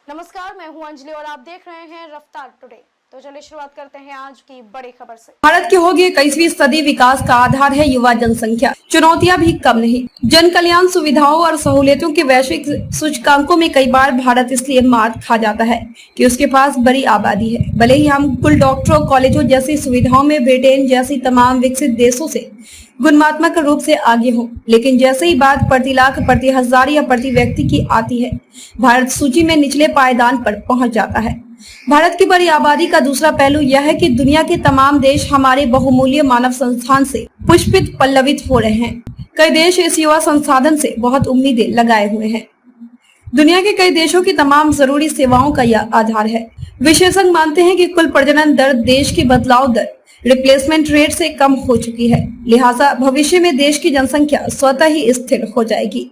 नमस्कार, मैं हूं अंजलि और आप देख रहे हैं रफ्तार टुडे। तो चलिए शुरुआत करते हैं आज की बड़ी खबर से। भारत की होगी 21वीं सदी, विकास का आधार है युवा जनसंख्या, चुनौतियां भी कम नहीं। जन कल्याण, सुविधाओं और सहूलियतों के वैश्विक सूचकांकों में कई बार भारत इसलिए मात खा जाता है कि उसके पास बड़ी आबादी है। भले ही हम कुल डॉक्टरों, कॉलेजों जैसी सुविधाओं में ब्रिटेन जैसी तमाम विकसित देशों से गुणात्मक रूप से आगे हो, लेकिन जैसे ही बात प्रति लाख, प्रति हजार या प्रति व्यक्ति की आती है, भारत सूची में निचले पायदान पर पहुंच जाता है। भारत की बड़ी आबादी का दूसरा पहलू यह है कि दुनिया के तमाम देश हमारे बहुमूल्य मानव संस्थान से पुष्पित पल्लवित हो रहे हैं। कई देश इस युवा संसाधन से बहुत उम्मीदें लगाए हुए हैं। दुनिया के कई देशों की तमाम जरूरी सेवाओं का यह आधार है। विशेषज्ञ मानते हैं कि कुल प्रजनन दर देश की बदलाव दर रिप्लेसमेंट रेट से कम हो चुकी है, लिहाजा भविष्य में देश की जनसंख्या स्वतः ही स्थिर हो जाएगी।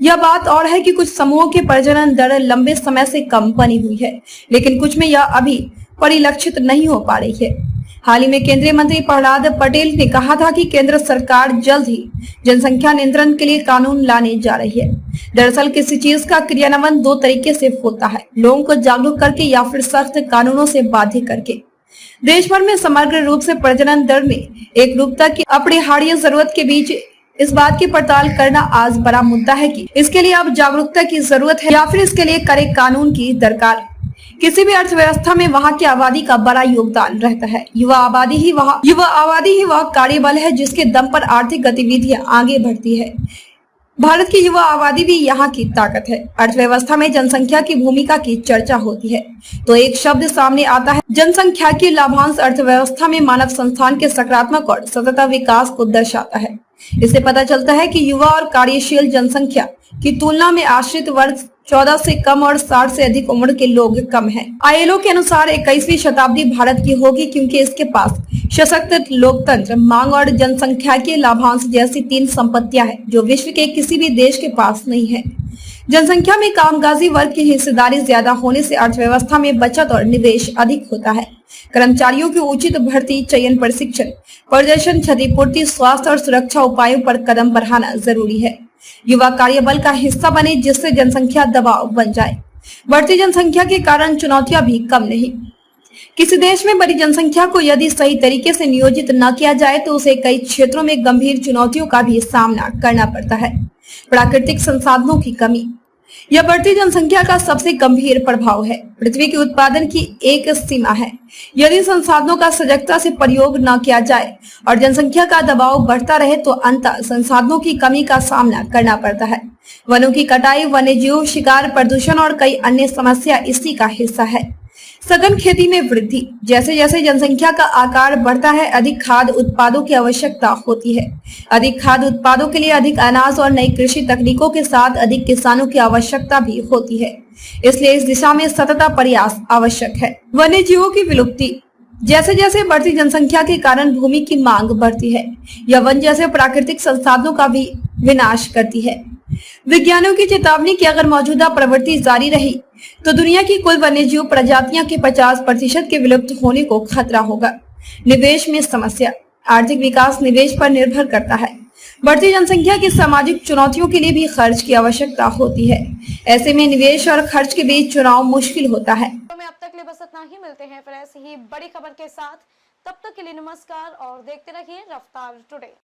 यह बात और है कि कुछ समूहों के प्रजनन दर लंबे समय से कम बनी हुई है, लेकिन कुछ में यह अभी परिलक्षित नहीं हो पा रही है। हाल ही में केंद्रीय मंत्री प्रहलाद पटेल ने कहा था कि केंद्र सरकार जल्द ही जनसंख्या नियंत्रण के लिए कानून लाने जा रही है। दरअसल किसी चीज का क्रियान्वयन दो तरीके से होता है, लोगों को जागरूक करके या फिर सख्त कानूनों से बाध्य करके। देश भर में समग्र रूप से प्रजनन दर में एक रूपता की अपरिहार्य जरूरत के बीच इस बात की पड़ताल करना आज बड़ा मुद्दा है कि इसके लिए अब जागरूकता की जरूरत है या फिर इसके लिए कड़े कानून की दरकार। किसी भी अर्थव्यवस्था में वहाँ की आबादी का बड़ा योगदान रहता है। युवा आबादी ही वह कार्यबल है जिसके दम पर आर्थिक गतिविधियां आगे बढ़ती है। भारत की युवा आबादी भी यहाँ की ताकत है। अर्थव्यवस्था में जनसंख्या की भूमिका की चर्चा होती है तो एक शब्द सामने आता है जनसंख्या की लाभांश। अर्थव्यवस्था में मानव संस्थान के सकारात्मक और सतत विकास को दर्शाता है। इससे पता चलता है कि युवा और कार्यशील जनसंख्या की तुलना में आश्रित वर्ग 14 से कम और 60 से अधिक उम्र के लोग कम हैं। आईएलओ के अनुसार 21वीं शताब्दी भारत की होगी क्योंकि इसके पास सशक्त लोकतंत्र, मांग और जनसंख्या के लाभांश जैसी तीन संपत्तियां हैं जो विश्व के किसी भी देश के पास नहीं है। जनसंख्या में कामकाजी वर्ग की हिस्सेदारी ज्यादा होने से अर्थव्यवस्था में बचत और निवेश अधिक होता है। कर्मचारियों की उचित भर्ती, चयन, प्रशिक्षण, प्रदर्शन, क्षतिपूर्ति, स्वास्थ्य और सुरक्षा उपायों पर कदम बढ़ाना जरूरी है। युवा कार्यबल का हिस्सा बने जिससे जनसंख्या दबाव बन जाए। बढ़ती जनसंख्या के कारण चुनौतियां भी कम नहीं। किसी देश में बड़ी जनसंख्या को यदि सही तरीके से नियोजित न किया जाए तो उसे कई क्षेत्रों में गंभीर चुनौतियों का भी सामना करना पड़ता है। प्राकृतिक संसाधनों की कमी यह बढ़ती जनसंख्या का सबसे गंभीर प्रभाव है। पृथ्वी के उत्पादन की एक सीमा है। यदि संसाधनों का सजगता से प्रयोग न किया जाए और जनसंख्या का दबाव बढ़ता रहे तो अंततः संसाधनों की कमी का सामना करना पड़ता है। वनों की कटाई, वन्यजीव शिकार, प्रदूषण और कई अन्य समस्या इसी का हिस्सा है। सघन खेती में वृद्धि जैसे जैसे जनसंख्या का आकार बढ़ता है, अधिक खाद्य उत्पादों की आवश्यकता होती है। अधिक खाद्य उत्पादों के लिए अधिक अनाज और नई कृषि तकनीकों के साथ अधिक किसानों की आवश्यकता भी होती है। इसलिए इस दिशा में सतत प्रयास आवश्यक है। वन्य जीवों की विलुप्ति जैसे जैसे बढ़ती जनसंख्या के कारण भूमि की मांग बढ़ती है, यह वन जैसे प्राकृतिक संसाधनों का भी विनाश करती है। विज्ञानियों की चेतावनी की अगर मौजूदा प्रवृत्ति जारी रही तो दुनिया की कुल वन्यजीव प्रजातियां के 50% के विलुप्त होने को खतरा होगा। निवेश में समस्या आर्थिक विकास निवेश पर निर्भर करता है। बढ़ती जनसंख्या की सामाजिक चुनौतियों के लिए भी खर्च की आवश्यकता होती है। ऐसे में निवेश और खर्च के बीच चुनाव मुश्किल होता है। तो मैं अब तक के लिए बस इतना ही। मिलते हैं फिर ऐसी ही बड़ी खबर के साथ। तब तक के लिए नमस्कार और देखते रहिए रफ्तार टुडे।